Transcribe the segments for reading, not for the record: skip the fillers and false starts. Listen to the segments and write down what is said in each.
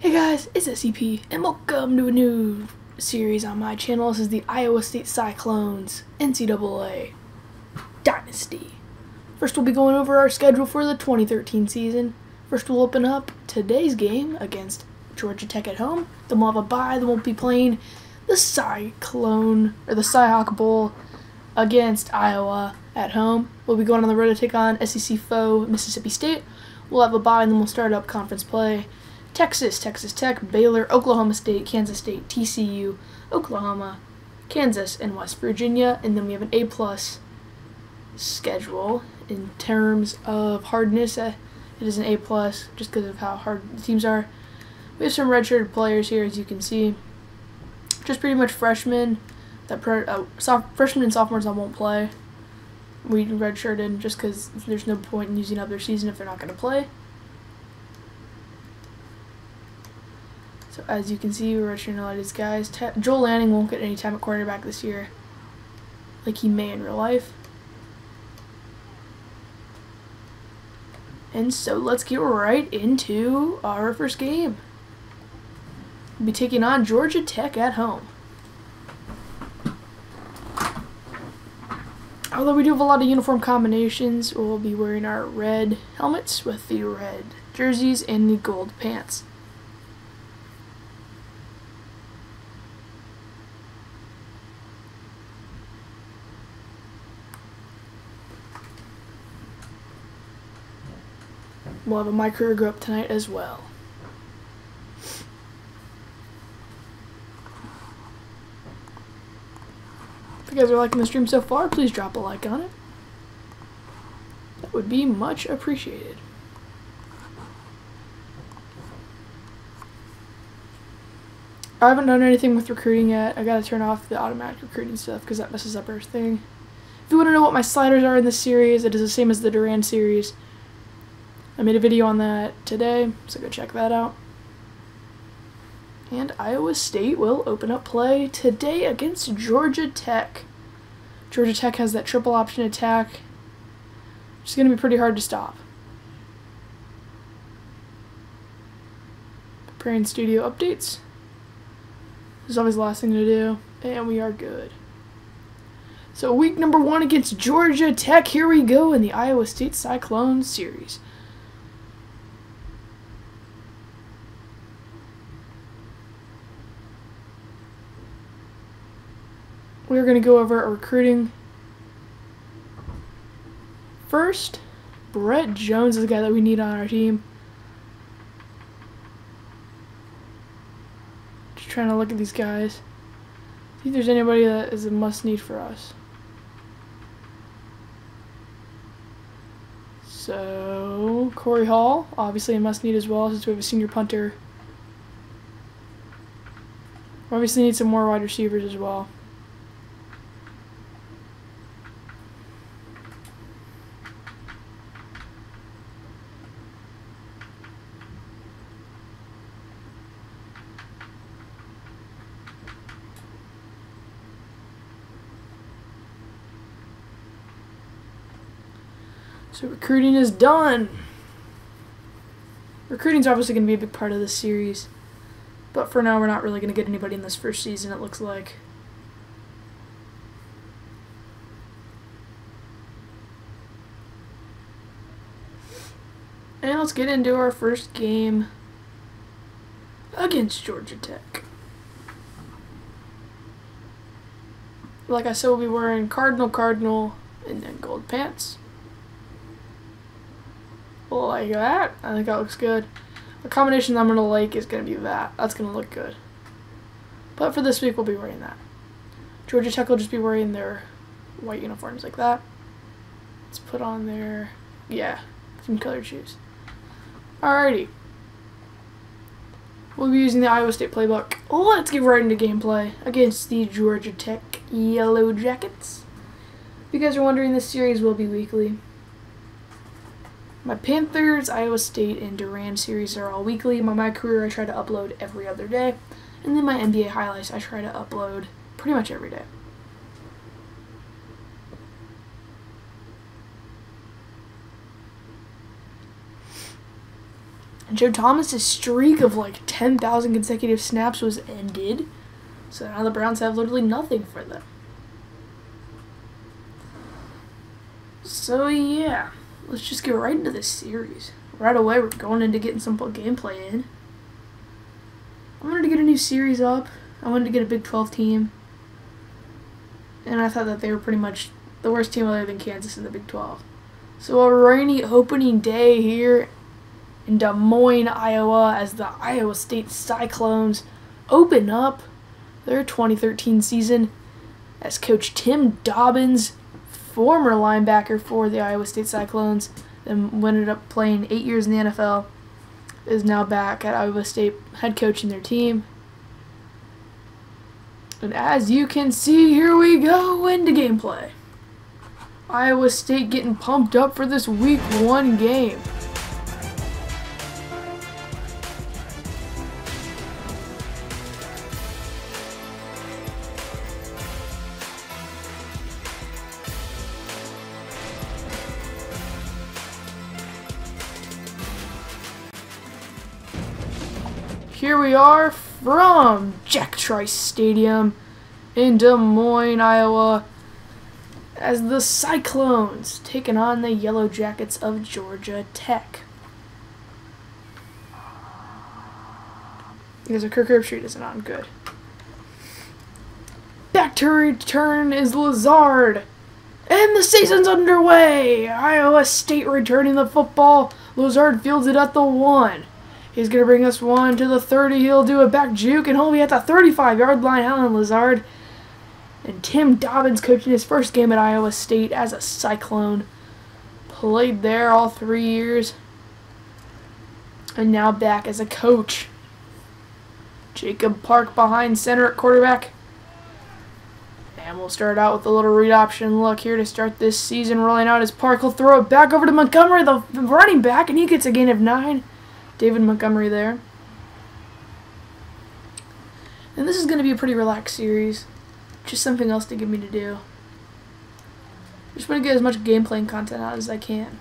Hey guys, it's SCP, and welcome to a new series on my channel. This is the Iowa State Cyclones NCAA Dynasty. First, we'll be going over our schedule for the 2013 season. First, we'll open up today's game against Georgia Tech at home. Then we'll have a bye. Then we'll be playing the Cyclone, or the Cyhawk Bowl against Iowa at home. We'll be going on the road to take on SEC foe Mississippi State. We'll have a bye, and then we'll start up conference play. Texas, Texas Tech, Baylor, Oklahoma State, Kansas State, TCU, Oklahoma, Kansas, and West Virginia. And then we have an A+ schedule in terms of hardness. It is an A+ just because of how hard the teams are. We have some redshirted players here, as you can see. Just pretty much freshmen. Freshmen and sophomores that won't play. We redshirted just because there's no point in using up their season if they're not going to play. So as you can see, we're redshirting a lot of these guys. Joel Lanning won't get any time at quarterback this year, like he may in real life. And so let's get right into our first game. We'll be taking on Georgia Tech at home. Although we do have a lot of uniform combinations, we'll be wearing our red helmets with the red jerseys and the gold pants. We'll have a My Career Go up tonight as well. If you guys are liking the stream so far, please drop a like on it. That would be much appreciated. I haven't done anything with recruiting yet. I gotta turn off the automatic recruiting stuff because that messes up everything. If you want to know what my sliders are in this series, it is the same as the Duran series. I made a video on that today, so go check that out. And Iowa State will open up play today against Georgia Tech. Georgia Tech has that triple option attack, which is going to be pretty hard to stop. Preparing studio updates. This is always the last thing to do, and we are good. So week number 1 against Georgia Tech. Here we go in the Iowa State Cyclones series. We're going to go over our recruiting. First, Brett Jones is the guy that we need on our team. Just trying to look at these guys. See if there's anybody that is a must-need for us. So, Corey Hall, obviously a must-need as well since we have a senior punter. We obviously need some more wide receivers as well. So recruiting is done. Recruiting is obviously going to be a big part of this series. But for now, we're not really going to get anybody in this first season, it looks like. And let's get into our first game against Georgia Tech. Like I said, we'll be wearing cardinal, and then gold pants. Like that. I think that looks good. The combination I'm going to like is going to be that. That's going to look good. But for this week, we'll be wearing that. Georgia Tech will just be wearing their white uniforms like that. Let's put on their, some colored shoes. Alrighty. We'll be using the Iowa State playbook. Let's get right into gameplay against the Georgia Tech Yellow Jackets. If you guys are wondering, this series will be weekly. My Panthers, Iowa State, and Duran series are all weekly. My career, I try to upload every other day. And then my NBA highlights, I try to upload pretty much every day. And Joe Thomas's streak of like 10,000 consecutive snaps was ended. So now the Browns have literally nothing for them. So yeah, let's just get right into this series. Right away, we're going into getting some gameplay in. I wanted to get a new series up. I wanted to get a Big 12 team. And I thought that they were pretty much the worst team other than Kansas in the Big 12. So a rainy opening day here in Des Moines, Iowa, as the Iowa State Cyclones open up their 2013 season as Coach Tim Dobbins, former linebacker for the Iowa State Cyclones, and ended up playing 8 years in the NFL, is now back at Iowa State head coaching their team. And as you can see, here we go into gameplay. Iowa State getting pumped up for this Week 1 game. Here we are from Jack Trice Stadium in Des Moines, Iowa, as the Cyclones taking on the Yellow Jackets of Georgia Tech. Because a Kirk Herbstreit isn't on good. Back to return is Lazard. And the season's underway. Iowa State returning the football. Lazard fields it at the 1. He's going to bring us 1 to the 30. He'll do a back juke, and he'll be at the 35-yard line. Alan Lazard. And Tim Dobbins coaching his first game at Iowa State as a Cyclone. Played there all 3 years. And now back as a coach. Jacob Park behind center at quarterback. And we'll start out with a little read option look here to start this season. Rolling out his Park. He'll throw it back over to Montgomery, the running back, and he gets a gain of 9. David Montgomery there. And this is going to be a pretty relaxed series. Just something else to give me to do. Just want to get as much gameplay content out as I can.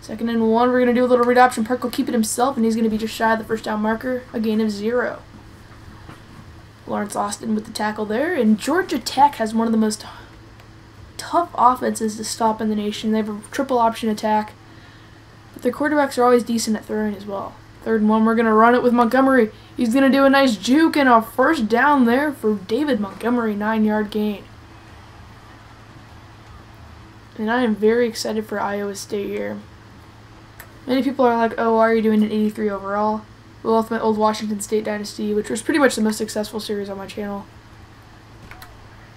2nd and 1, we're going to do a little read option. Park will keep it himself, and he's going to be just shy of the first down marker. A gain of 0. Lawrence Austin with the tackle there. And Georgia Tech has one of the most tough offenses to stop in the nation. They have a triple option attack. But their quarterbacks are always decent at throwing as well. 3rd and 1, we're going to run it with Montgomery. He's going to do a nice juke and a first down there for David Montgomery, 9-yard gain. And I am very excited for Iowa State here. Many people are like, oh, why are you doing an 83 overall? Well, with my old Washington State Dynasty, which was pretty much the most successful series on my channel.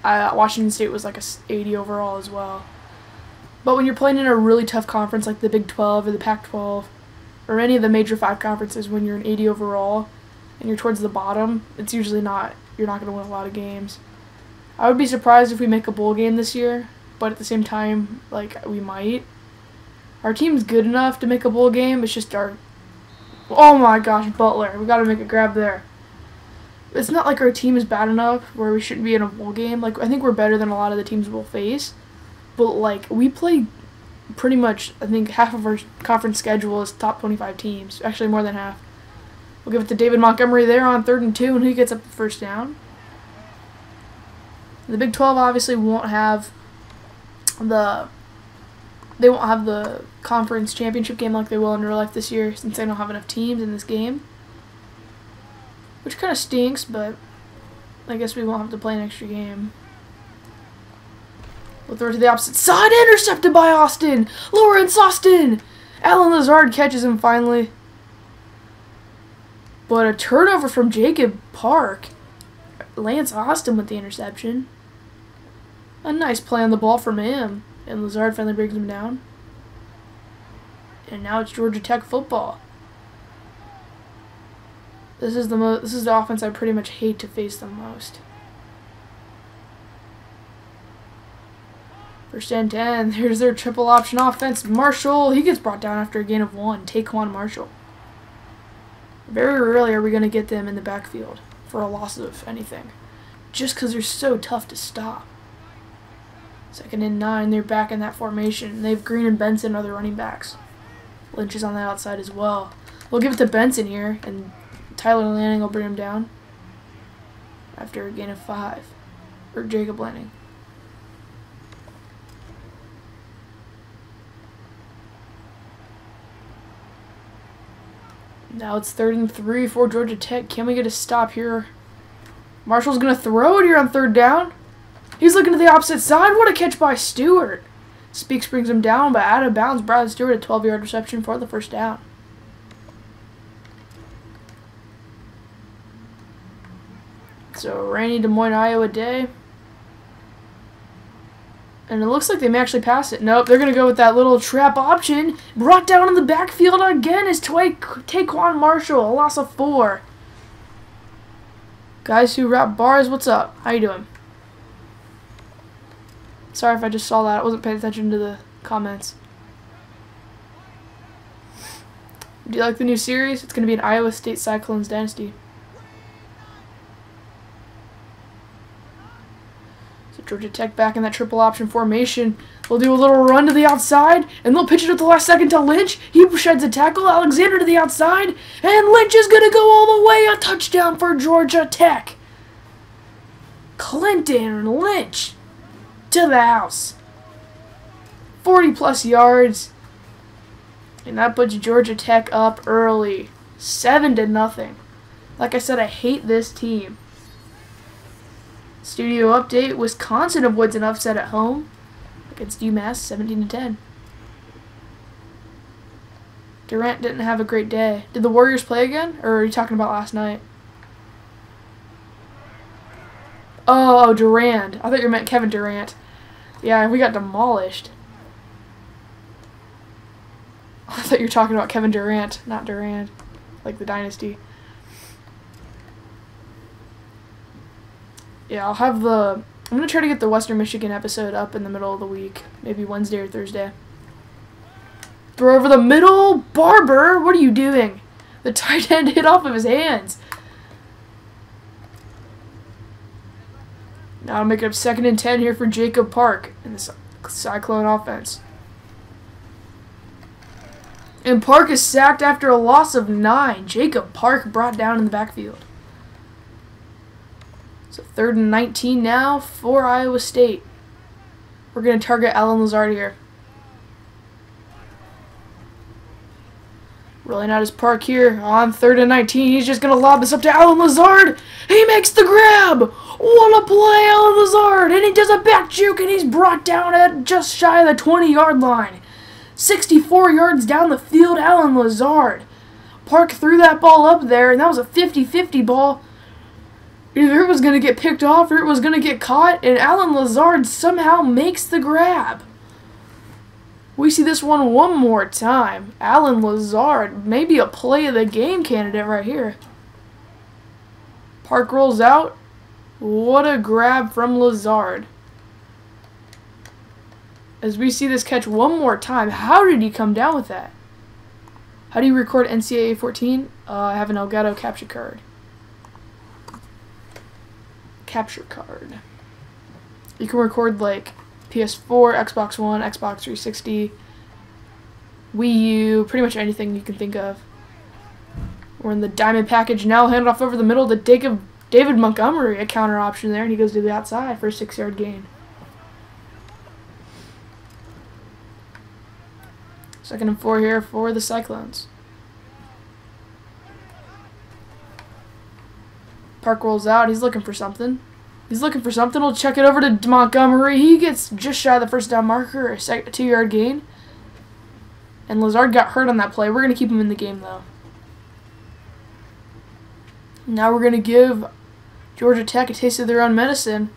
Washington State was like a 80 overall as well. But when you're playing in a really tough conference like the Big 12 or the Pac-12 or any of the major 5 conferences, when you're an 80 overall and you're towards the bottom, it's usually not, you're not going to win a lot of games. I would be surprised if we make a bowl game this year, but at the same time, like, we might. Our team's good enough to make a bowl game. It's just our, oh my gosh, Butler. We got to make a grab there. It's not like our team is bad enough where we shouldn't be in a bowl game. Like, I think we're better than a lot of the teams we'll face. But, like, we play pretty much, I think, half of our conference schedule is top 25 teams. Actually, more than half. We'll give it to David Montgomery there on 3rd and 2, and he gets up the first down. The Big 12 obviously won't have the conference championship game like they will in real life this year, since they don't have enough teams in this game. Which kind of stinks, but I guess we won't have to play an extra game. We'll throw it to the opposite side. Intercepted by Austin. Lawrence Austin. Alan Lazard catches him finally. But a turnover from Jacob Park. Lance Austin with the interception. A nice play on the ball from him. And Lazard finally brings him down. And now it's Georgia Tech football. This is the offense I pretty much hate to face the most. 1st and 10. Here's their triple option offense. Marshall, he gets brought down after a gain of 1. Taquan Marshall. Very rarely are we going to get them in the backfield for a loss of anything. Just because they're so tough to stop. 2nd and 9. They're back in that formation. They have Green and Benson, other running backs. Lynch is on the outside as well. We'll give it to Benson here, and Tyler Lanning will bring him down after a gain of 5. Or Jacob Lanning. Now it's 3rd and 3 for Georgia Tech. Can we get a stop here? Marshall's going to throw it here on 3rd down. He's looking to the opposite side. What a catch by Stewart. Speaks brings him down, but out of bounds. Bradley Stewart, a 12-yard reception for the first down. So rainy Des Moines, Iowa day. And it looks like they may actually pass it. Nope, they're going to go with that little trap option. Brought down in the backfield again is Taquan Marshall, a loss of 4. Guys who wrap bars, what's up? How you doing? Sorry if I just saw that. I wasn't paying attention to the comments. Do you like the new series? It's going to be an Iowa State Cyclones Dynasty. Georgia Tech back in that triple option formation. They'll do a little run to the outside, and they'll pitch it at the last second to Lynch. He sheds a tackle. Alexander to the outside, and Lynch is going to go all the way. A touchdown for Georgia Tech. Clinton Lynch to the house. 40-plus yards, and that puts Georgia Tech up early. 7-0. Like I said, I hate this team. Studio update: Wisconsin avoids an upset at home against UMass, 17-10. Durant didn't have a great day. Did the Warriors play again, or are you talking about last night? Oh, Durant. I thought you meant Kevin Durant. Yeah, we got demolished. I thought you were talking about Kevin Durant, not Durant, like the Dynasty. Yeah, I'm going to try to get the Western Michigan episode up in the middle of the week. Maybe Wednesday or Thursday. Throw over the middle. Barber, what are you doing? The tight end hit off of his hands. Now I'll make it up 2nd and 10 here for Jacob Park in the Cyclone offense. And Park is sacked after a loss of 9. Jacob Park brought down in the backfield. So 3rd and 19 now for Iowa State. We're going to target Alan Lazard here. Rolling out his Park here on 3rd and 19. He's just going to lob this up to Alan Lazard. He makes the grab. What a play, Alan Lazard. And he does a back juke, and he's brought down at just shy of the 20-yard line. 64 yards down the field, Alan Lazard. Park threw that ball up there, and that was a 50-50 ball. Either it was going to get picked off or it was going to get caught, and Alan Lazard somehow makes the grab. We see this one more time. Alan Lazard, maybe a play of the game candidate right here. Park rolls out. What a grab from Lazard. As we see this catch one more time, how did he come down with that? How do you record NCAA 14? I have an Elgato capture card. Capture card. You can record like PS4, Xbox One, Xbox 360, Wii U, pretty much anything you can think of. We're in the diamond package now, hand off over the middle to David Montgomery, a counter option there, and he goes to the outside for a 6-yard gain. 2nd and 4 here for the Cyclones. Park rolls out. He's looking for something. We'll check it over to Montgomery. He gets just shy of the first down marker, a 2-yard gain. And Lazard got hurt on that play. We're going to keep him in the game, though. Now we're going to give Georgia Tech a taste of their own medicine.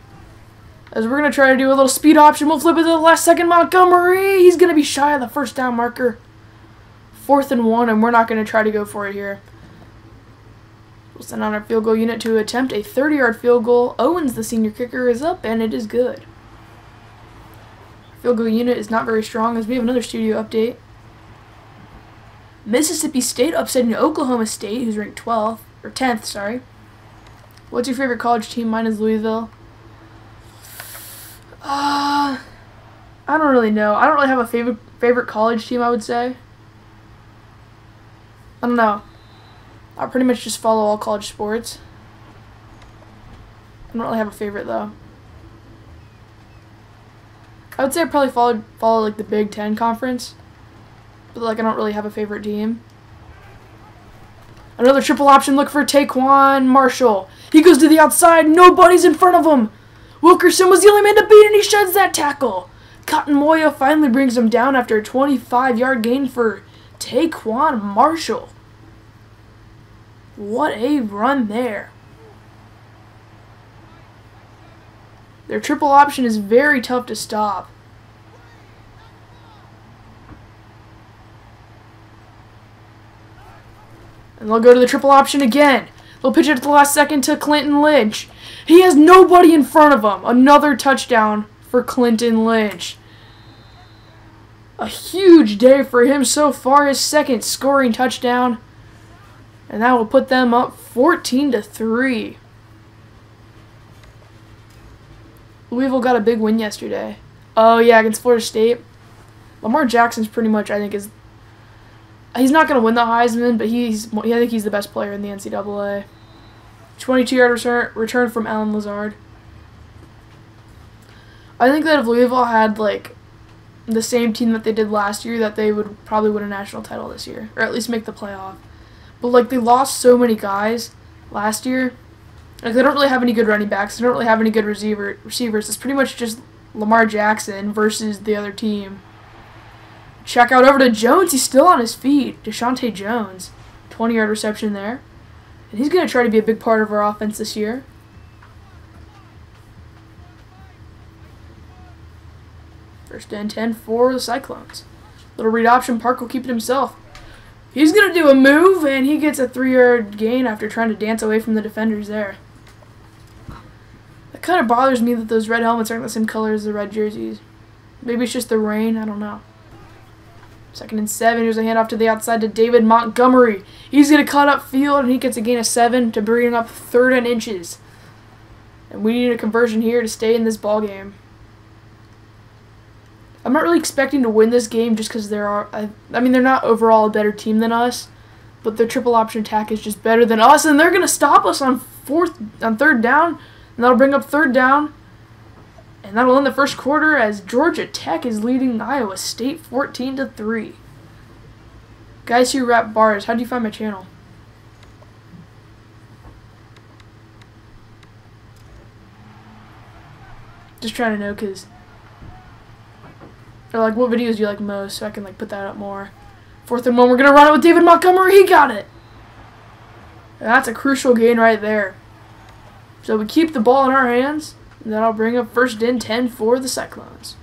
As we're going to try to do a little speed option. We'll flip it to the last second. Montgomery. He's going to be shy of the first down marker. 4th and 1, and we're not going to try to go for it here. We'll send on our field goal unit to attempt a 30-yard field goal. Owens, the senior kicker, is up, and it is good. Our field goal unit is not very strong, as we have another studio update. Mississippi State upsetting Oklahoma State, who's ranked 12th, or 10th, sorry. What's your favorite college team? Mine is Louisville. I don't really know. I don't really have a favorite college team, I would say. I don't know. I pretty much just follow all college sports. I don't really have a favorite though. I would say I probably follow like the Big Ten conference, but like I don't really have a favorite team. Another triple option look for Taquan Marshall. He goes to the outside. Nobody's in front of him. Wilkerson was the only man to beat, and he sheds that tackle. Cotton Moya finally brings him down after a 25-yard gain for Taquan Marshall. What a run there. Their triple option is very tough to stop. And they'll go to the triple option again. They'll pitch it at the last second to Clinton Lynch. He has nobody in front of him. Another touchdown for Clinton Lynch. A huge day for him so far. His second scoring touchdown. And that will put them up 14-3. Louisville got a big win yesterday. Oh yeah, against Florida State. Lamar Jackson's pretty much, I think, he's not going to win the Heisman, but I think he's the best player in the NCAA. 22-yard return from Alan Lazard. I think that if Louisville had like the same team that they did last year, that they would probably win a national title this year, or at least make the playoff. But like they lost so many guys last year. Like they don't really have any good running backs. They don't really have any good receivers. It's pretty much just Lamar Jackson versus the other team. Check out over to Jones. He's still on his feet. Deshaunte Jones. 20-yard reception there. And he's going to try to be a big part of our offense this year. First and 10 for the Cyclones. Little read option. Park will keep it himself. He's going to do a move, and he gets a 3-yard gain after trying to dance away from the defenders there. That kind of bothers me that those red helmets aren't the same color as the red jerseys. Maybe it's just the rain. I don't know. 2nd and 7. Here's a handoff to the outside to David Montgomery. He's going to cut up field, and he gets a gain of 7 to bring up 3rd and inches. And we need a conversion here to stay in this ball game. I'm not really expecting to win this game just because I mean, they're not overall a better team than us, but their triple option attack is just better than us, and they're going to stop us on 3rd down, and that'll bring up 3rd down. And that'll end the first quarter as Georgia Tech is leading Iowa State 14-3. Guys who rap bars, how do you find my channel? Just trying to know, because, or like, what videos do you like most, so I can like put that up more. 4th and 1, we're gonna run it with David Montgomery. He got it. And that's a crucial gain right there. So we keep the ball in our hands. And that'll bring up 1st and 10 for the Cyclones.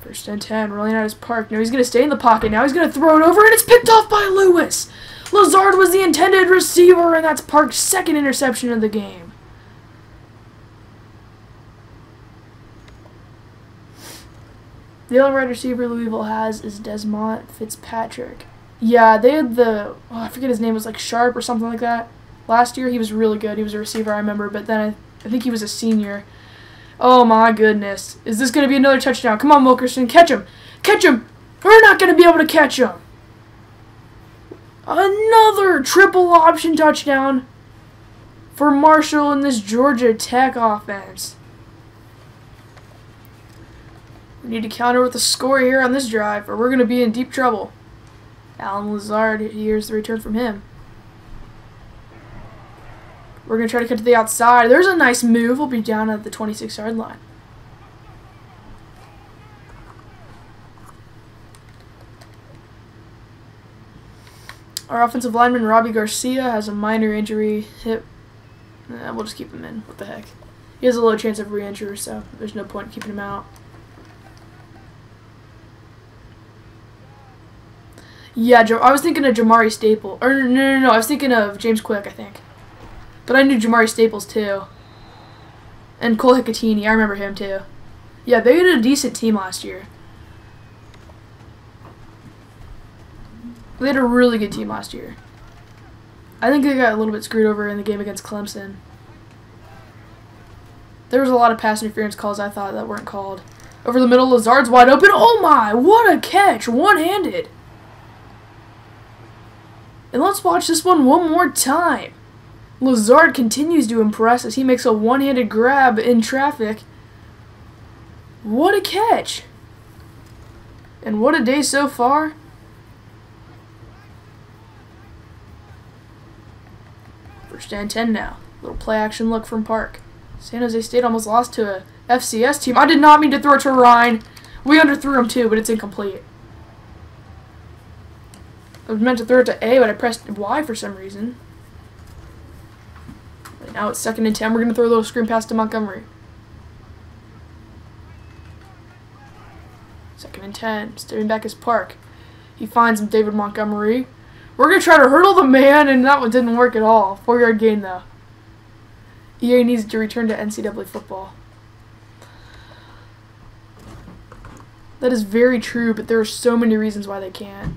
1st and 10, rolling out his Park. Now he's going to stay in the pocket. Now he's going to throw it over, and it's picked off by Lewis. Lazard was the intended receiver, and that's Park's 2nd interception of the game. The only wide receiver Louisville has is Desmont Fitzpatrick. Yeah, they had I forget his name, was like Sharp or something like that. Last year, he was really good. He was a receiver, I remember, but then I think he was a senior. Oh, my goodness. Is this going to be another touchdown? Come on, Wilkerson. Catch him. Catch him. We're not going to be able to catch him. Another triple option touchdown for Marshall in this Georgia Tech offense. We need to counter with a score here on this drive, or we're going to be in deep trouble. Alan Lazard, here's the return from him. We're going to try to cut to the outside. There's a nice move. We'll be down at the 26-yard line. Our offensive lineman, Robbie Garcia, has a minor injury, hip. We'll just keep him in. What the heck. He has a low chance of re-injury, so there's no point in keeping him out. Yeah, I was thinking of Jamari Staples. Or no. I was thinking of James Quick, I think. But I knew Jamari Staples, too. And Cole Hicatini, I remember him, too. Yeah, they had a decent team last year. They had a really good team last year. I think they got a little bit screwed over in the game against Clemson. There was a lot of pass interference calls I thought that weren't called. Over the middle, Lazard's wide open. Oh my, what a catch, one-handed. And let's watch this one more time. Lazard continues to impress as he makes a one-handed grab in traffic. What a catch. And what a day so far. First and 10 now. Little play action look from Park. San Jose State almost lost to a FCS team. I did not mean to throw it to Ryan. We underthrew him too, but it's incomplete. I was meant to throw it to A, but I pressed Y for some reason. Right now it's 2nd and 10. We're going to throw a little screen pass to Montgomery. 2nd and 10. Stepping back is Park. He finds David Montgomery. We're going to try to hurdle the man, and that one didn't work at all. 4-yard gain, though. EA needs to return to NCAA football. That is very true, but there are so many reasons why they can't.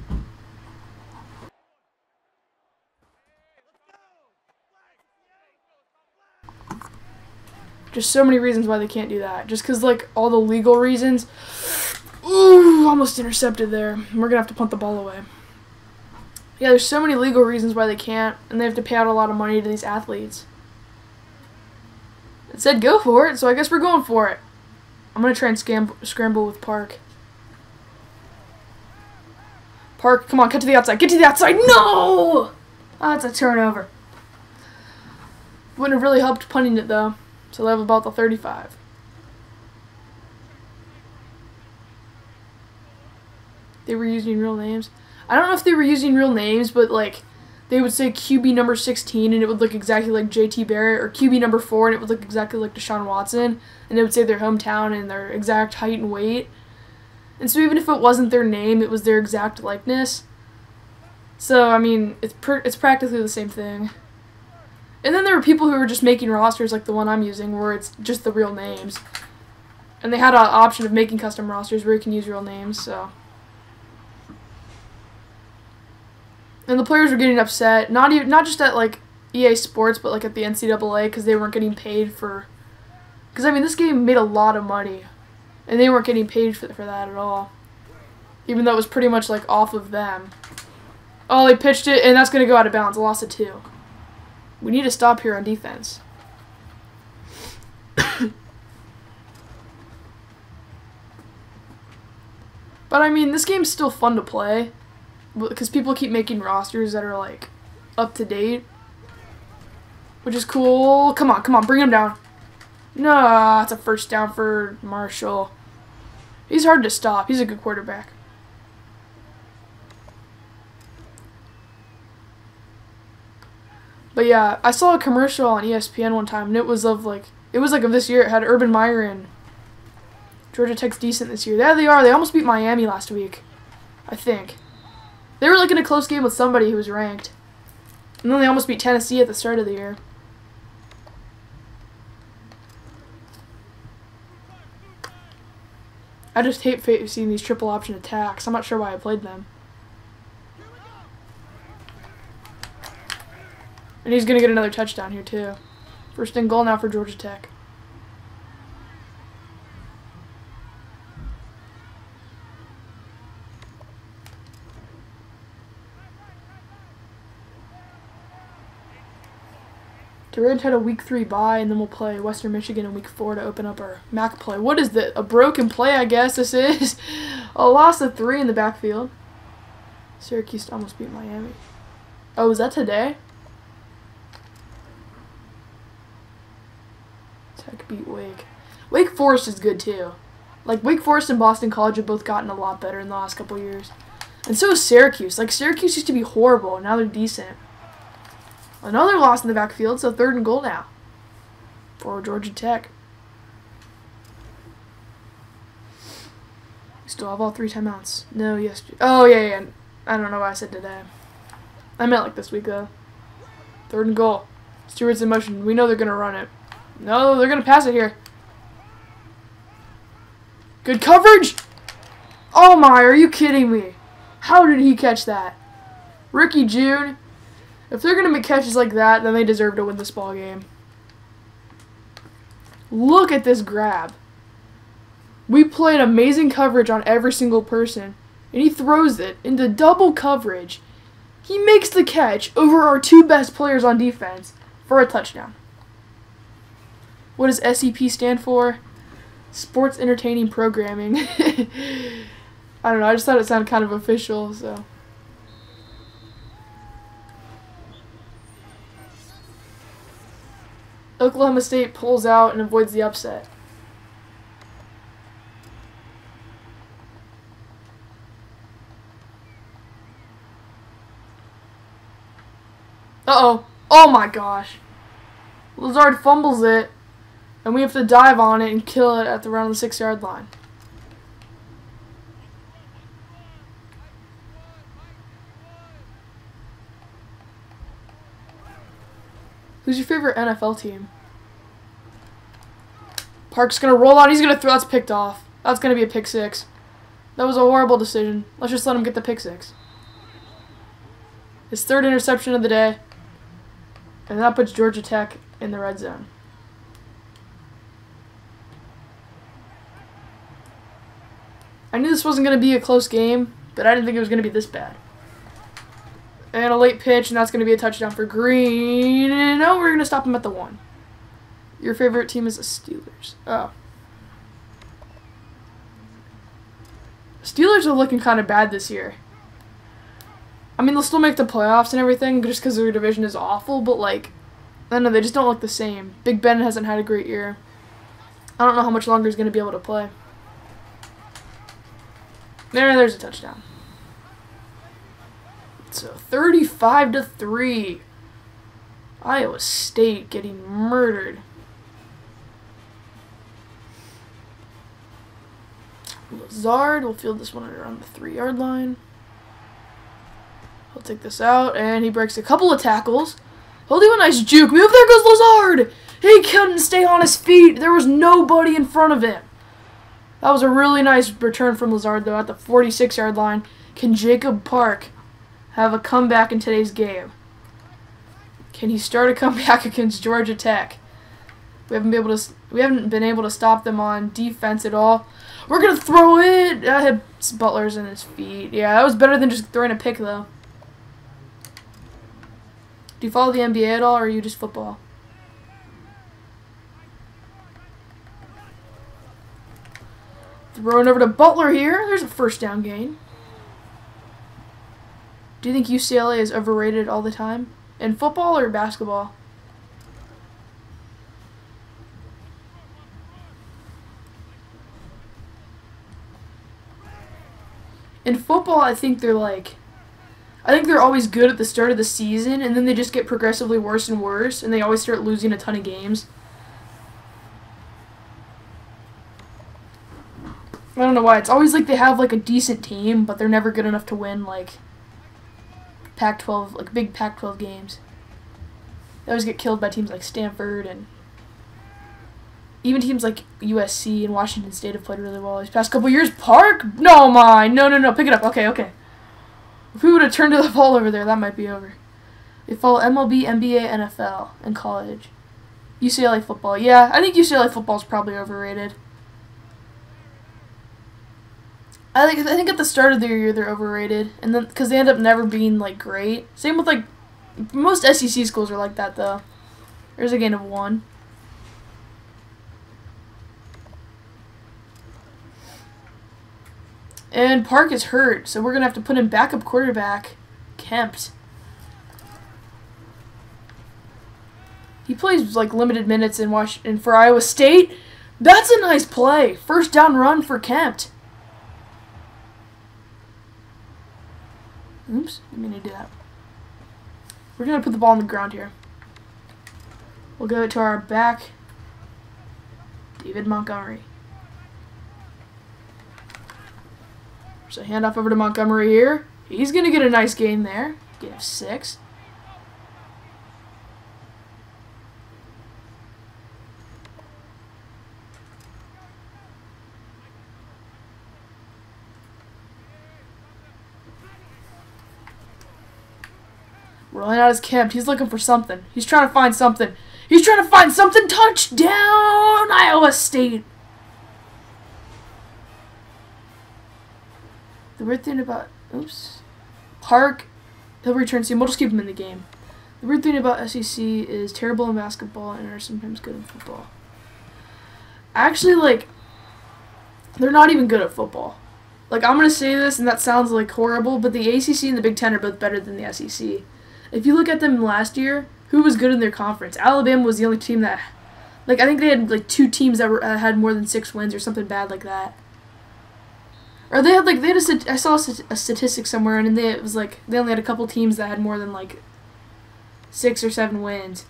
Just so many reasons why they can't do that. Just because, like, all the legal reasons. Ooh, almost intercepted there. We're going to have to punt the ball away. Yeah, there's so many legal reasons why they can't, and they have to pay out a lot of money to these athletes. It said go for it, so I guess we're going for it. I'm going to try and scramble with Park. Park, come on, cut to the outside. Get to the outside. No! Oh, that's a turnover. Wouldn't have really helped punting it, though. So they have about the 35. They were using real names. I don't know if they were using real names, but, like, they would say QB number 16, and it would look exactly like JT Barrett, or QB number 4, and it would look exactly like Deshaun Watson, and it would say their hometown and their exact height and weight. And so even if it wasn't their name, it was their exact likeness. So, I mean, it's practically the same thing. And then there were people who were just making rosters like the one I'm using, where it's just the real names. And they had an option of making custom rosters where you can use real names, so. And the players were getting upset, not just at, like, EA Sports, but, like, at the NCAA, because they weren't getting paid for. Because, I mean, this game made a lot of money, and they weren't getting paid for that at all. Even though it was pretty much, like, off of them. Oh, they pitched it, and that's going to go out of bounds. A loss of 2. We need to stop here on defense. But, I mean, this game's still fun to play. Because people keep making rosters that are, like, up to date. Which is cool. Come on, bring him down. No, it's a first down for Marshall. He's hard to stop. He's a good quarterback. But yeah, I saw a commercial on ESPN one time, and it was of this year. It had Urban Meyer in. Georgia Tech's decent this year. There they are. They almost beat Miami last week, I think. They were like in a close game with somebody who was ranked. And then they almost beat Tennessee at the start of the year. I just hate seeing these triple option attacks. I'm not sure why I played them. And he's going to get another touchdown here too. First and goal now for Georgia Tech. Red had a week 3 bye, and then we'll play Western Michigan in week 4 to open up our MAC play. What is that? A broken play, I guess this is. A loss of 3 in the backfield. Syracuse almost beat Miami. Oh, is that today? Tech beat Wake. Wake Forest is good too. Like, Wake Forest and Boston College have both gotten a lot better in the last couple years. And so is Syracuse. Like, Syracuse used to be horrible, and now they're decent. Another loss in the backfield, so 3rd and goal now for Georgia Tech. We still have all 3 timeouts. No, yes. Oh, yeah. I don't know why I said today. I meant like this week, though. 3rd and goal. Stewart's in motion. We know they're going to run it. No, they're going to pass it here. Good coverage! Oh, my, are you kidding me? How did he catch that? Ricky June. If they're going to make catches like that, then they deserve to win this ball game. Look at this grab. We played amazing coverage on every single person, and he throws it into double coverage. He makes the catch over our two best players on defense for a touchdown. What does SEP stand for? Sports Entertaining Programming. I don't know, I just thought it sounded kind of official, so. Oklahoma State pulls out and avoids the upset. Uh-oh. Oh my gosh. Lazard fumbles it, and we have to dive on it and kill it at around the 6-yard line. Who's your favorite NFL team? Park's going to roll out. He's going to throw. That's picked off. That's going to be a pick 6. That was a horrible decision. Let's just let him get the pick 6. His 3rd interception of the day. And that puts Georgia Tech in the red zone. I knew this wasn't going to be a close game, but I didn't think it was going to be this bad. And a late pitch, and that's going to be a touchdown for Green. And no, we're going to stop him at the 1. Your favorite team is the Steelers. Oh. Steelers are looking kind of bad this year. I mean, they'll still make the playoffs and everything just because their division is awful, but, like, I don't know, they just don't look the same. Big Ben hasn't had a great year. I don't know how much longer he's going to be able to play. There's a touchdown. So 35-3. Iowa State getting murdered. Lazard will field this one around the 3-yard line. He'll take this out, and he breaks a couple of tackles. He'll do a nice juke move. There goes Lazard. He couldn't stay on his feet. There was nobody in front of him. That was a really nice return from Lazard, though, at the 46-yard line. Can Jacob Park have a comeback in today's game? Can he start a comeback against Georgia Tech? We haven't been able to stop them on defense at all. We're gonna throw it. I had Butler's in his feet. Yeah, that was better than just throwing a pick, though. Do you follow the NBA at all, or are you just football? Throwing over to Butler here. There's a 1st down gain. Do you think UCLA is overrated all the time? In football or basketball? In football, I think they're always good at the start of the season, and then they just get progressively worse and worse, and they always start losing a ton of games. I don't know why. It's always like they have like a decent team, but they're never good enough to win like Pac-12, like big Pac-12 games. They always get killed by teams like Stanford, and even teams like USC and Washington State have played really well these past couple years. Park? No, no. Pick it up. Okay. If we would have turned to the ball over there, that might be over. They follow MLB, NBA, NFL, and college. UCLA football. Yeah, I think UCLA football is probably overrated. I think at the start of their year they're overrated, and then because they end up never being like great. Same with like most SEC schools are like that though. There's a gain of 1. And Park is hurt, so we're gonna have to put in backup quarterback Kempt. He plays like limited minutes in Washington for Iowa State. That's a nice play. 1st down run for Kempt. Oops, I didn't mean to do that. We're going to put the ball on the ground here. We'll give it to our back, David Montgomery. So handoff over to Montgomery here. He's going to get a nice gain there. Gain of 6. Rolling out his Kempt. He's looking for something. He's trying to find something. Touchdown, Iowa State. weird thing about Park, he'll return soon. We'll just keep him in the game. The weird thing about SEC is terrible in basketball and are sometimes good in football. Actually, like, they're not even good at football. Like, I'm going to say this, and that sounds, like, horrible, but the ACC and the Big Ten are both better than the SEC. If you look at them last year, who was good in their conference? Alabama was the only team that, like, I think they had, like, 2 teams that had more than 6 wins or something bad like that. Or they had, like, I saw a statistic somewhere, and it was, like, they only had a couple teams that had more than, like, 6 or 7 wins.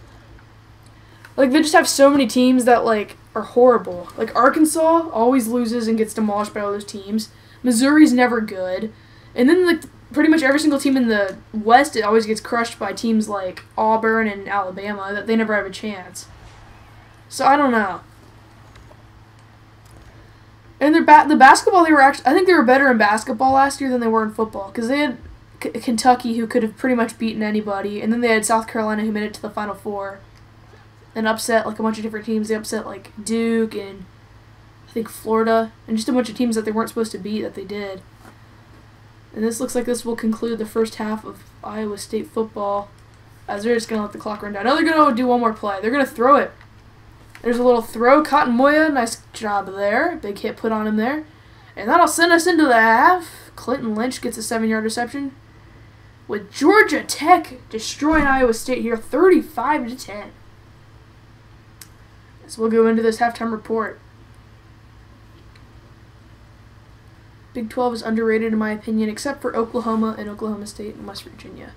Like, they just have so many teams that, like, are horrible. Like, Arkansas always loses and gets demolished by all those teams. Missouri's never good. And then, like, pretty much every single team in the West, it always gets crushed by teams like Auburn and Alabama, that they never have a chance. So, I don't know. And the basketball, I think they were better in basketball last year than they were in football. Because they had Kentucky, who could have pretty much beaten anybody, and then they had South Carolina, who made it to the Final Four and upset like a bunch of different teams. They upset like Duke and I think Florida and just a bunch of teams that they weren't supposed to beat that they did. And this looks like this will conclude the first half of Iowa State football, as they're just going to let the clock run down. Now they're going to do one more play. They're going to throw it. There's a little throw. Cotton Moya, nice job there. Big hit put on him there. And that'll send us into the half. Clinton Lynch gets a 7-yard reception, with Georgia Tech destroying Iowa State here, 35-10. So we'll go into this halftime report. Big 12 is underrated in my opinion, except for Oklahoma and Oklahoma State and West Virginia.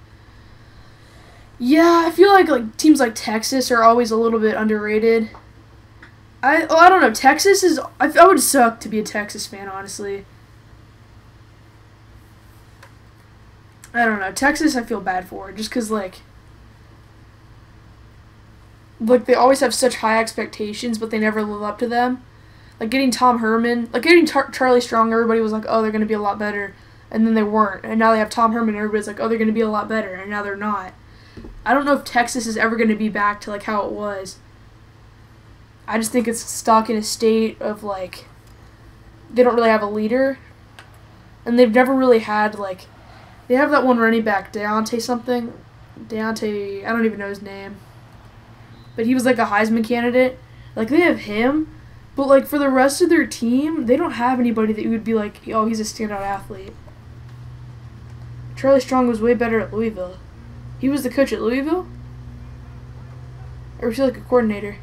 Yeah, I feel like teams like Texas are always a little bit underrated. I don't know. Texas is. I would suck to be a Texas fan, honestly. I don't know. Texas, I feel bad for, just because, like, they always have such high expectations, but they never live up to them. Like, getting Tom Herman, like, getting Charlie Strong, everybody was like, oh, they're going to be a lot better, and then they weren't. And now they have Tom Herman, and everybody's like, oh, they're going to be a lot better, and now they're not. I don't know if Texas is ever going to be back to, like, how it was. I just think it's stuck in a state of, like, they don't really have a leader, and they've never really had, like, they have that one running back, Deontay something. Deontay, I don't even know his name. But he was like a Heisman candidate. Like, they have him, but, like, for the rest of their team, they don't have anybody that you would be like, oh, he's a standout athlete. Charlie Strong was way better at Louisville. He was the coach at Louisville? Or was he like a coordinator?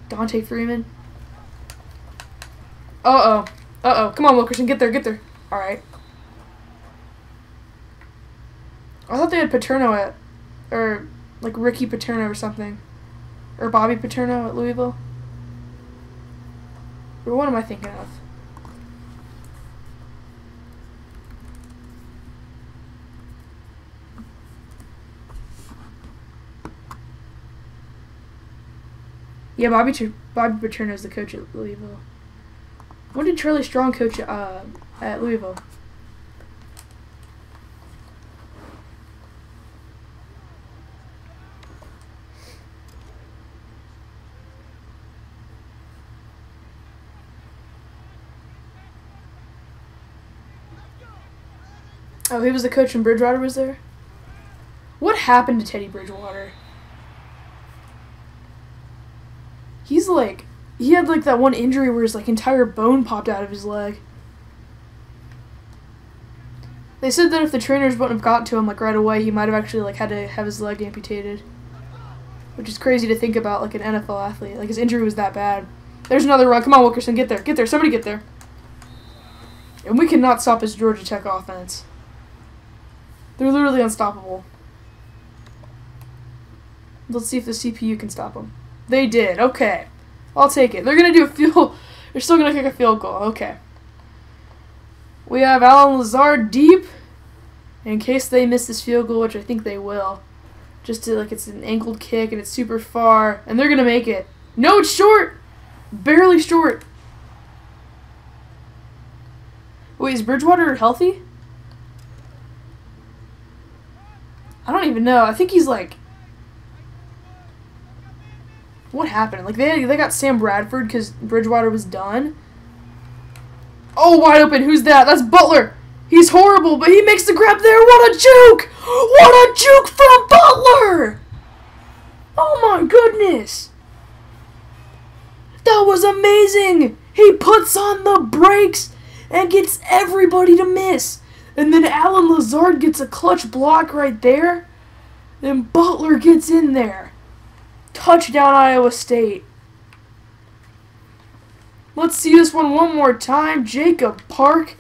Dante Freeman. Uh-oh. Uh-oh. Come on, Wilkerson. Get there. Get there. All right. I thought they had Paterno at, or like Ricky Paterno or something. Or Bobby Paterno at Louisville. Or what am I thinking of? Yeah, Bobby Paterno is the coach at Louisville. When did Charlie Strong coach at Louisville? Oh, he was the coach when Bridgewater was there? What happened to Teddy Bridgewater? He's like, he had like that one injury where his like entire bone popped out of his leg. They said that if the trainers wouldn't have gotten to him like right away, he might have actually like had to have his leg amputated. Which is crazy to think about, like an NFL athlete. Like his injury was that bad. There's another run. Come on, Wilkerson, get there. Get there. Somebody get there. And we cannot stop this Georgia Tech offense. They're literally unstoppable. Let's see if the CPU can stop them. They did. Okay. I'll take it. They're going to do a field... They're still going to kick a field goal. Okay. We have Alan Lazard deep. In case they miss this field goal, which I think they will. Just to, like, it's an angled kick and it's super far. And they're going to make it. No, it's short! Barely short. Wait, is Bridgewater healthy? I don't even know. I think he's like... What happened? Like they got Sam Bradford because Bridgewater was done. Oh, wide open. Who's that? That's Butler. He's horrible, but he makes the grab there. What a juke! What a juke from Butler! Oh my goodness. That was amazing. He puts on the brakes and gets everybody to miss. And then Alan Lazard gets a clutch block right there. Then Butler gets in there. Touchdown, Iowa State. Let's see this one more time. Jacob Park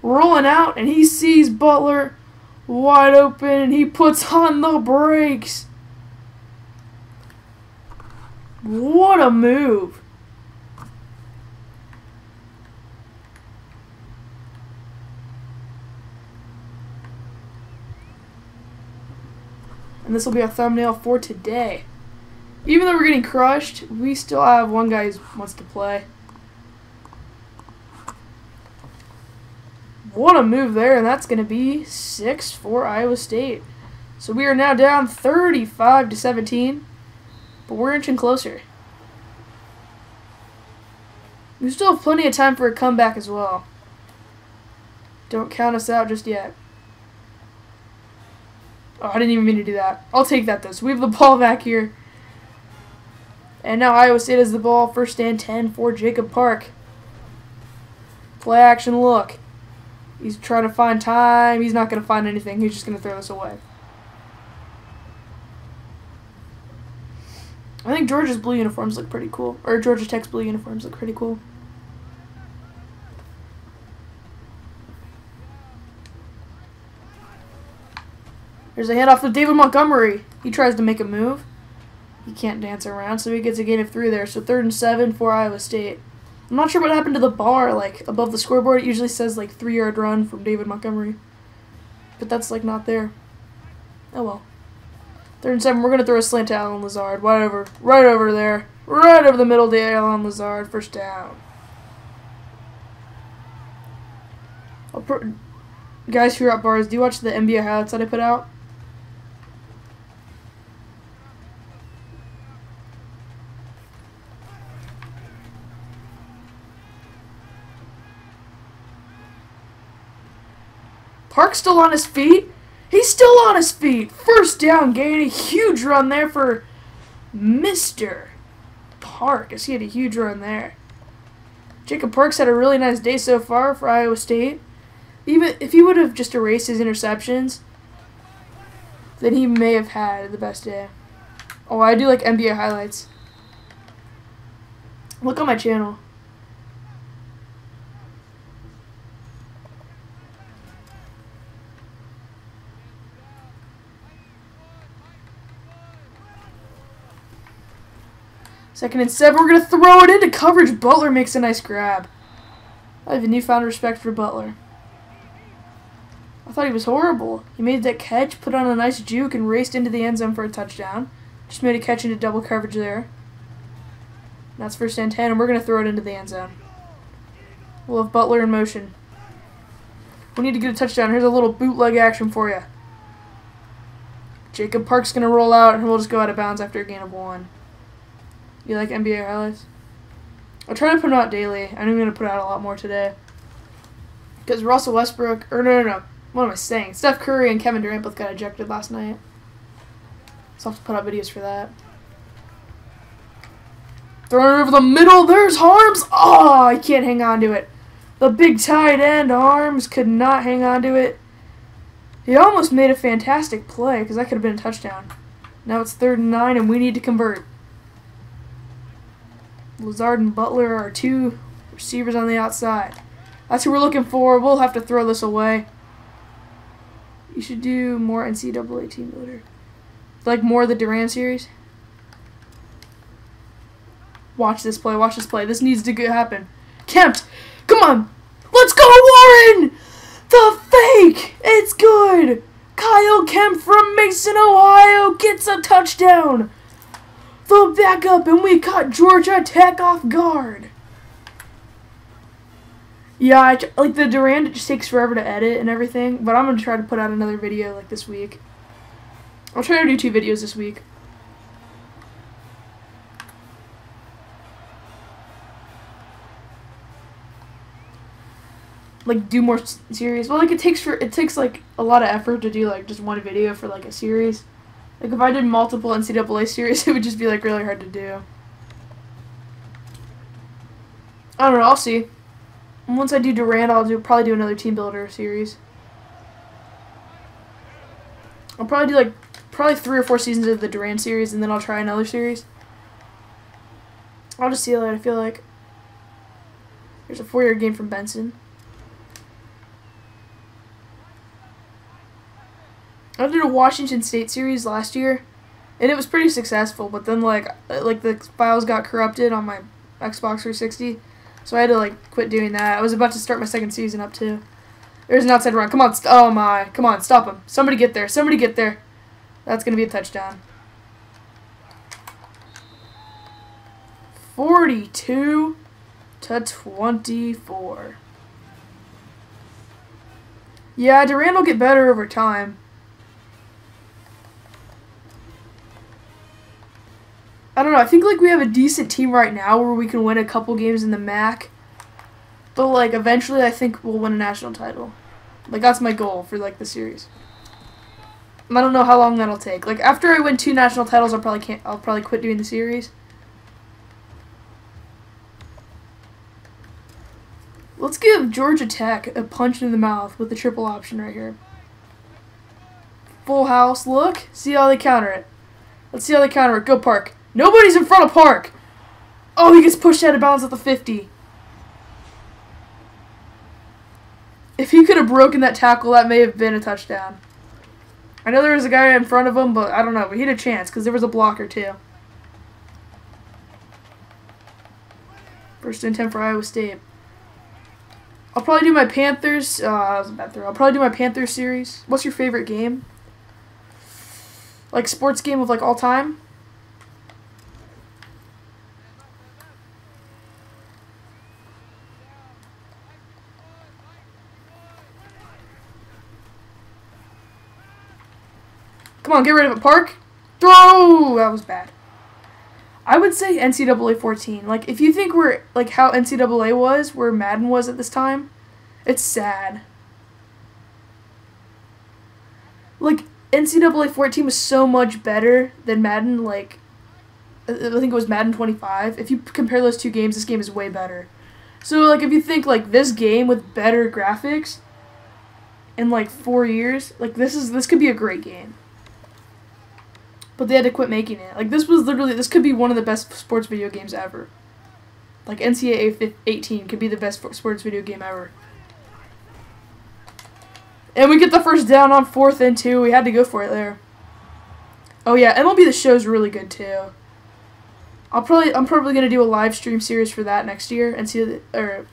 rolling out, and he sees Butler wide open, and he puts on the brakes. What a move. And this will be our thumbnail for today. Even though we're getting crushed, we still have one guy who wants to play. What a move there, and that's going to be 6 for Iowa State. So we are now down 35-17, but we're inching closer. We still have plenty of time for a comeback as well. Don't count us out just yet. Oh, I didn't even mean to do that. I'll take that, though. So we have the ball back here. And now Iowa State has the ball. First and 10 for Jacob Park. Play action look. He's trying to find time. He's not going to find anything. He's just going to throw this away. I think Georgia's blue uniforms look pretty cool. Or Georgia Tech's blue uniforms look pretty cool. There's a handoff to David Montgomery. He tries to make a move. He can't dance around, so he gets a gain of 3 there. So 3rd and 7 for Iowa State. I'm not sure what happened to the bar, like, above the scoreboard. It usually says, like, 3-yard run from David Montgomery. But that's, like, not there. Oh, well. 3rd and 7, we're going to throw a slant to Alan Lazard. Right over there. Right over the middle to Alan Lazard. First down. Guys who are at bars, do you watch the NBA highlights that I put out? Park's still on his feet. He's still on his feet. First down gain. A huge run there for Mr. Park, as he had a huge run there. Jacob Park's had a really nice day so far for Iowa State. Even if he would have just erased his interceptions, then he may have had the best day. Oh, I do like NBA highlights. Look on my channel. Second and 7, we're going to throw it into coverage. Butler makes a nice grab. I have a newfound respect for Butler. I thought he was horrible. He made that catch, put on a nice juke, and raced into the end zone for a touchdown. Just made a catch into double coverage there. That's first and 10, and we're going to throw it into the end zone. We'll have Butler in motion. We need to get a touchdown. Here's a little bootleg action for you. Jacob Park's going to roll out, and we'll just go out of bounds after a gain of 1. You like NBA highlights? I'll try to put them out daily. I'm going to put out a lot more today. Because Russell Westbrook, or no. What am I saying? Steph Curry and Kevin Durant both got ejected last night. So I'll have to put out videos for that. Throwing it over the middle. There's Harms. Oh, I can't hang on to it. The big tight end, Harms, could not hang on to it. He almost made a fantastic play because that could have been a touchdown. Now it's 3rd and 9, and we need to convert. Lazard and Butler are our 2 receivers on the outside. That's who we're looking for. We'll have to throw this away. You should do more NCAA team builder. Like more of the Durant series. Watch this play. Watch this play. This needs to happen. Kempt, come on. Let's go, Warren! The fake! It's good! Kyle Kempt from Mason, Ohio gets a touchdown. The backup, and we caught Georgia Tech off guard. Yeah, like the Durant, it just takes forever to edit and everything, but I'm going to try to put out another video like this week. I'll try to do 2 videos this week. like do more series. Well, like it takes like a lot of effort to do like just one video for like a series. Like if I did multiple NCAA series, it would just be like really hard to do. I don't know. I'll see. And once I do Durant, I'll probably do another team builder series. I'll probably do like 3 or 4 seasons of the Durant series, and then I'll try another series. I'll just see how I feel like. There's a 4-year game from Benson. I did a Washington State series last year, and it was pretty successful. But then like the files got corrupted on my Xbox 360, so I had to like quit doing that. I was about to start my second season up too. There's an outside run. Come on, oh my! Come on, stop him! Somebody get there! Somebody get there! That's gonna be a touchdown. 42-24. Yeah, Durant will get better over time. I don't know. I think like we have a decent team right now where we can win a couple games in the MAC. But like eventually I think we'll win a national title. Like that's my goal for like the series. I don't know how long that'll take. Like after I win 2 national titles, I'll probably quit doing the series. Let's give Georgia Tech a punch in the mouth with the triple option right here. Full house, look. See how they counter it. Let's see how they counter it. Go Park. Nobody's in front of Park. Oh, he gets pushed out of bounds at the 50. If he could have broken that tackle, that may have been a touchdown. I know there was a guy in front of him, but I don't know. But he had a chance because there was a blocker too. First and 10 for Iowa State. I'll probably do my Panthers. That was a bad throw. I'll probably do my Panthers series. What's your favorite game? Like sports game of like all time? Come on, get rid of it, Park. Throw! That was bad. I would say NCAA 14. Like, if you think we're, like, how NCAA was, where Madden was at this time, it's sad. Like, NCAA 14 was so much better than Madden, like, I think it was Madden 25. If you compare those 2 games, this game is way better. So, like, if you think, like, this game with better graphics in, like, 4 years, like, this could be a great game. But they had to quit making it. Like, this could be one of the best sports video games ever. Like, NCAA 18 could be the best sports video game ever. And we get the first down on 4th and 2. We had to go for it there. Oh, yeah, MLB The Show is really good, too. I'm probably going to do a live stream series for that next year. MLB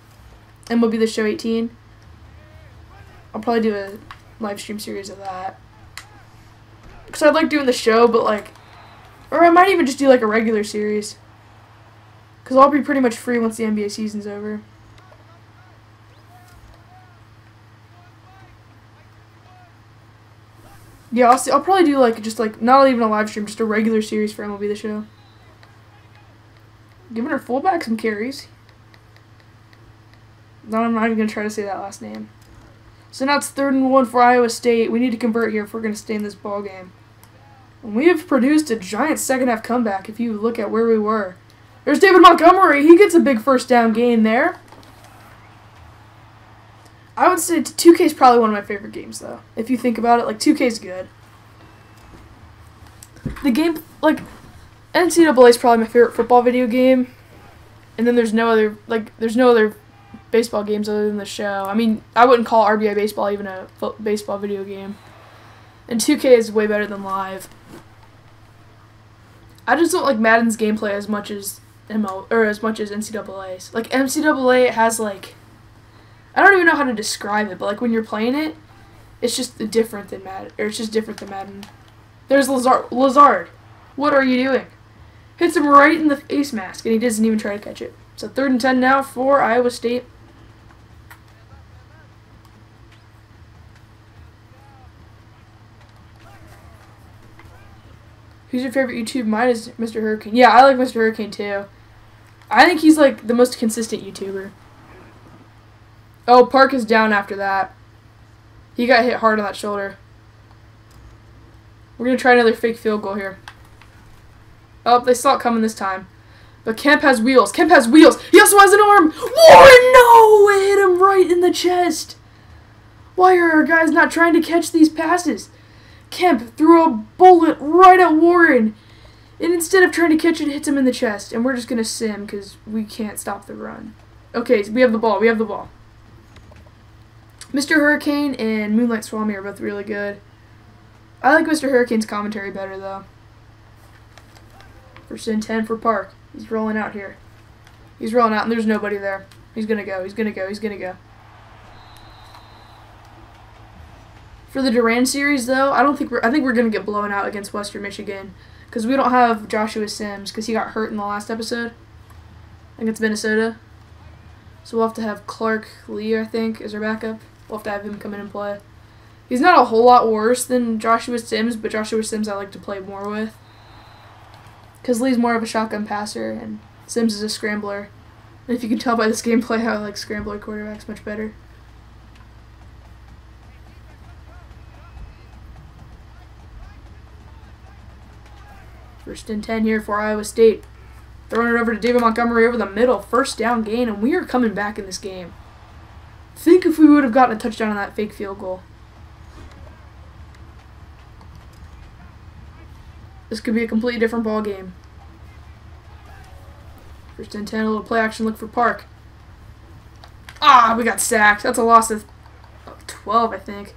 The Show 18. I'll probably do a live stream series of that. Because I like doing the show, but like, or I might even just do like a regular series. Because I'll be pretty much free once the NBA season's over. Yeah, I'll probably do like, just like, not even a live stream, just a regular series for MLB The Show. Giving her fullback some carries. No, I'm not even going to try to say that last name. So now it's 3rd and 1 for Iowa State. We need to convert here if we're going to stay in this ball game. And we have produced a giant second-half comeback if you look at where we were. There's David Montgomery. He gets a big first down gain there. I would say 2K is probably one of my favorite games, though. If you think about it, like, 2K is good. The game, like, NCAA is probably my favorite football video game. And then there's no other baseball games other than the show. I mean, I wouldn't call RBI Baseball even a baseball video game. And 2K is way better than Live. I just don't like Madden's gameplay as much as NCAA's. Like NCAA, it has like, I don't even know how to describe it, but like when you're playing it, it's just different than Madden, or it's just different than Madden. There's Lazard. What are you doing? Hits him right in the face mask, and he doesn't even try to catch it. So 3rd and 10 now for Iowa State. Who's your favorite YouTube? Mine is Mr. Hurricane. Yeah, I like Mr. Hurricane too. I think he's like the most consistent YouTuber. Oh, Park is down after that. He got hit hard on that shoulder. We're going to try another fake field goal here. Oh, they saw it coming this time. But Kemp has wheels. Kemp has wheels. He also has an arm. Warren, no! It hit him right in the chest. Why are our guys not trying to catch these passes? Kemp threw a bullet right at Warren. And instead of trying to catch it, it hits him in the chest. And we're just going to sim because we can't stop the run. Okay, so we have the ball. We have the ball. Mr. Hurricane and Moonlight Swami are both really good. I like Mr. Hurricane's commentary better, though. First and 10 for Park. He's rolling out here. He's rolling out, and there's nobody there. He's going to go. He's going to go. He's going to go. For the Durand series, though, I think we're going to get blown out against Western Michigan because we don't have Joshua Sims because he got hurt in the last episode against Minnesota. So we'll have to have Clark Lee, I think, as our backup. We'll have to have him come in and play. He's not a whole lot worse than Joshua Sims, but Joshua Sims I like to play more with. Because Lee's more of a shotgun passer, and Sims is a scrambler. And if you can tell by this gameplay, I like scrambler quarterbacks much better. First and 10 here for Iowa State. Throwing it over to David Montgomery over the middle. First down gain, and we are coming back in this game. Think if we would have gotten a touchdown on that fake field goal. This could be a completely different ball game. First and 10, a little play action look for Park. Ah, we got sacked. That's a loss of 12, I think.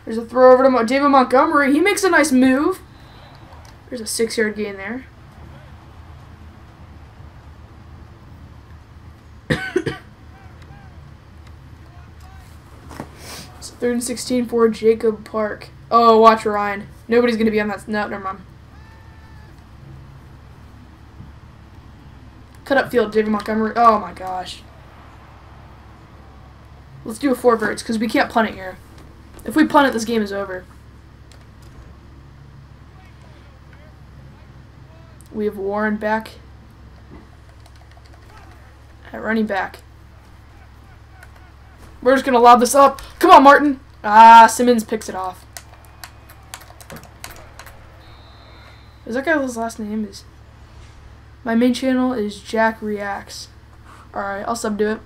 There's a throw over to David Montgomery. He makes a nice move. There's a 6-yard gain there. It's 3rd and 16 for Jacob Park. Oh, watch Ryan. Nobody's going to be on that. No, never mind. Cut up field, David Montgomery. Oh, my gosh. Let's do a 4 verts because we can't punt it here. If we punt it, this game is over. We have Warren back at running back. We're just going to lob this up. Come on, Martin. Ah, Simmons picks it off. Is that guy what his last name is? My main channel is Jack Reacts. Alright, I'll sub to it.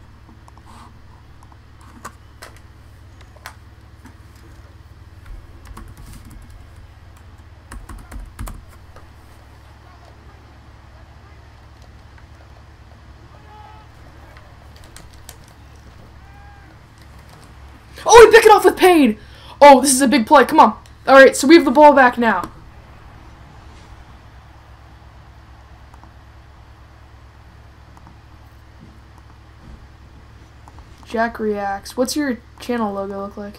Oh, we pick it off with Payne. Oh, this is a big play. Come on. All right, so we have the ball back now. Jack Reacts. What's your channel logo look like?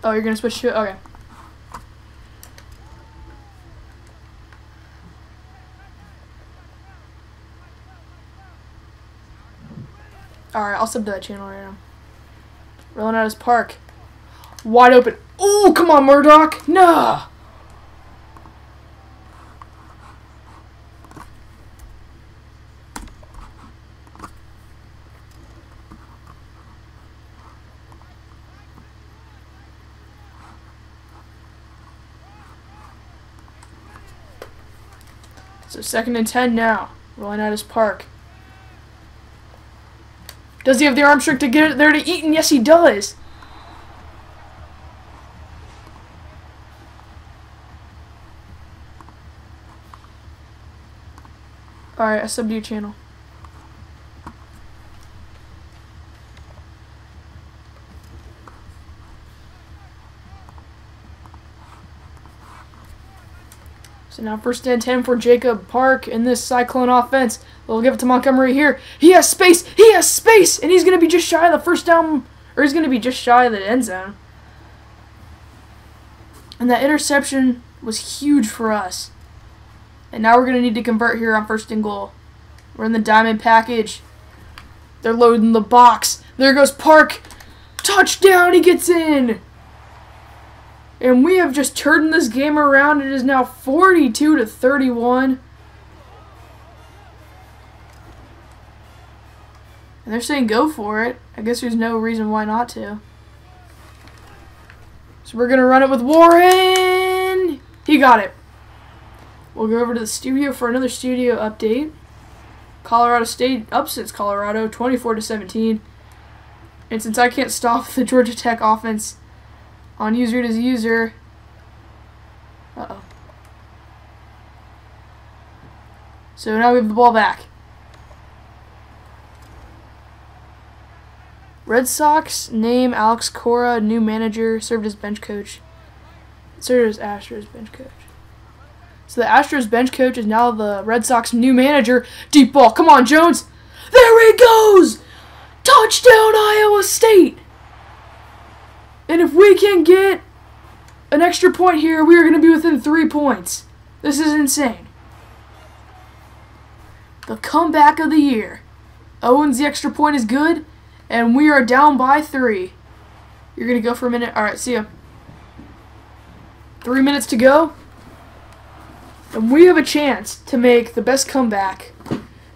Oh, you're going to switch to it? Okay. Alright, I'll sub to that channel right now. Rolling out his Park. Wide open. Ooh, come on, Murdoch. No. So 2nd and 10 now. Rolling out his Park. Does he have the arm strength to get it there to Eaton? Yes, he does. Alright, I subbed to your channel. So now 1st and 10 for Jacob Park in this Cyclone offense. We'll give it to Montgomery here. He has space. He has space. And he's going to be just shy of the first down. Or he's going to be just shy of the end zone. And that interception was huge for us. And now we're going to need to convert here on 1st and goal. We're in the diamond package. They're loading the box. There goes Park. Touchdown, he gets in. And we have just turned this game around. It is now 42-31. And they're saying go for it. I guess there's no reason why not to. So we're going to run it with Warren. He got it. We'll go over to the studio for another studio update. Colorado State upsets Colorado 24-17. And since I can't stop the Georgia Tech offense on user to user, so now we have the ball back. Red Sox name Alex Cora new manager, served as bench coach. Served as Astros bench coach. So the Astros bench coach is now the Red Sox new manager. Deep ball. Come on, Jones. There he goes. Touchdown, Iowa State. And if we can get an extra point here, we are going to be within 3 points. This is insane. The comeback of the year. Owens, the extra point is good, and we are down by 3. You're going to go for a minute. All right, see ya. 3 minutes to go. And we have a chance to make the best comeback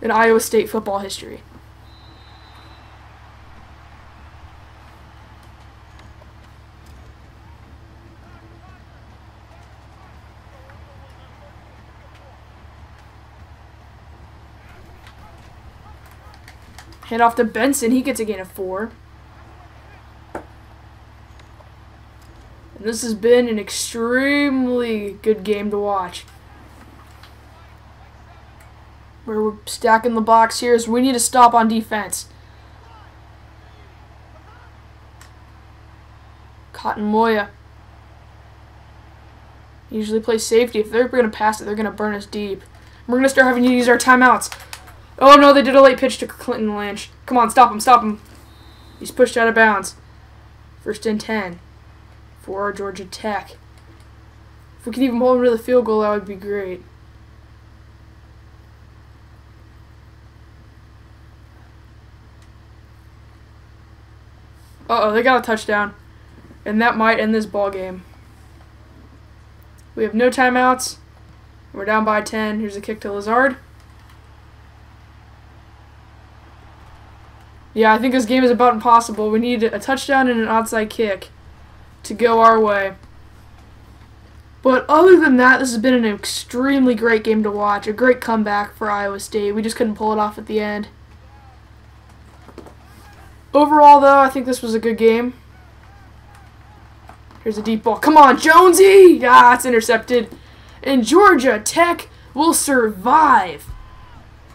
in Iowa State football history. Hand off to Benson. He gets a gain of 4. And this has been an extremely good game to watch. We're stacking the box here, so we need to stop on defense. Cotton Moya. Usually plays safety. If they're going to pass it, they're going to burn us deep. We're going to start having to use our timeouts. Oh no, they did a late pitch to Clinton Lynch. Come on, stop him, stop him. He's pushed out of bounds. 1st and 10 for Georgia Tech. If we can even hold him to the field goal, that would be great. Uh-oh, they got a touchdown. And that might end this ball game. We have no timeouts. We're down by 10. Here's a kick to Lazard. Yeah, I think this game is about impossible. We need a touchdown and an onside kick to go our way. But other than that, this has been an extremely great game to watch. A great comeback for Iowa State. We just couldn't pull it off at the end. Overall, though, I think this was a good game. Here's a deep ball. Come on, Jonesy! Ah, it's intercepted. And Georgia Tech will survive.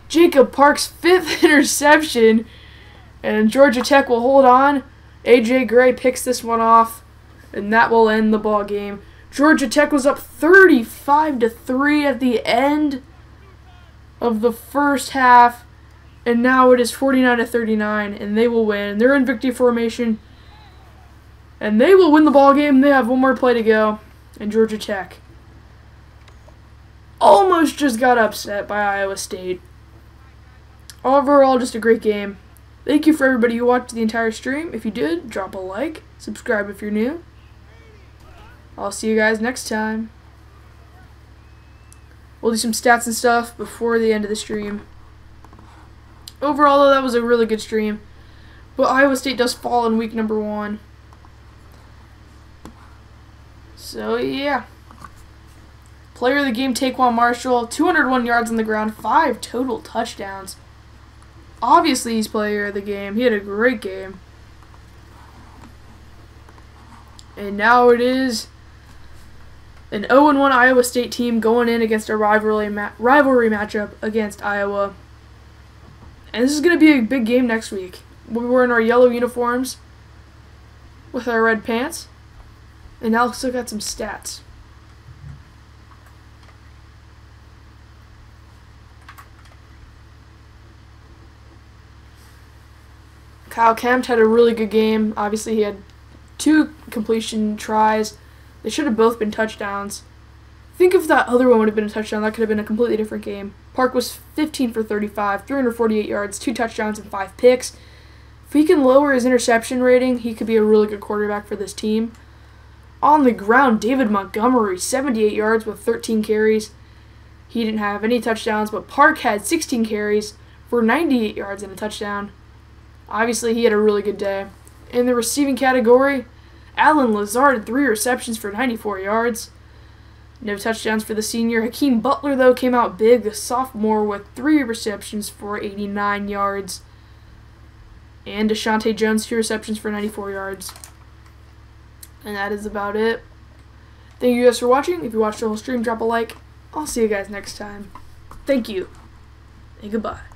Jacob Park's 5th interception. And Georgia Tech will hold on. A.J. Gray picks this one off. And that will end the ball game. Georgia Tech was up 35-3 at the end of the first half. And now it is 49-39, and they will win. They're in victory formation, and they will win the ball game. They have one more play to go, and Georgia Tech almost just got upset by Iowa State. Overall, just a great game. Thank you for everybody who watched the entire stream. If you did, drop a like, subscribe if you're new. I'll see you guys next time. We'll do some stats and stuff before the end of the stream. Overall, though, that was a really good stream. But Iowa State does fall in week number 1. So, yeah. Player of the game, Taquan Marshall. 201 yards on the ground. 5 total touchdowns. Obviously, he's player of the game. He had a great game. And now it is an 0-1 Iowa State team going in against a rivalry matchup against Iowa. And this is going to be a big game next week. We'll be wearing our yellow uniforms with our red pants. And now let's look at some stats. Kyle Kempt had a really good game. Obviously, he had 2 completion tries. They should have both been touchdowns. Think if that other one would have been a touchdown, that could have been a completely different game. Park was 15 for 35, 348 yards, 2 touchdowns, and 5 picks. If he can lower his interception rating, he could be a really good quarterback for this team. On the ground, David Montgomery, 78 yards with 13 carries. He didn't have any touchdowns, but Park had 16 carries for 98 yards and a touchdown. Obviously, he had a really good day. In the receiving category, Alan Lazard had 3 receptions for 94 yards. No touchdowns for the senior. Hakeem Butler, though, came out big, the sophomore, with 3 receptions for 89 yards. And Deshaunte Jones, 2 receptions for 94 yards. And that is about it. Thank you guys for watching. If you watched the whole stream, drop a like. I'll see you guys next time. Thank you. And goodbye.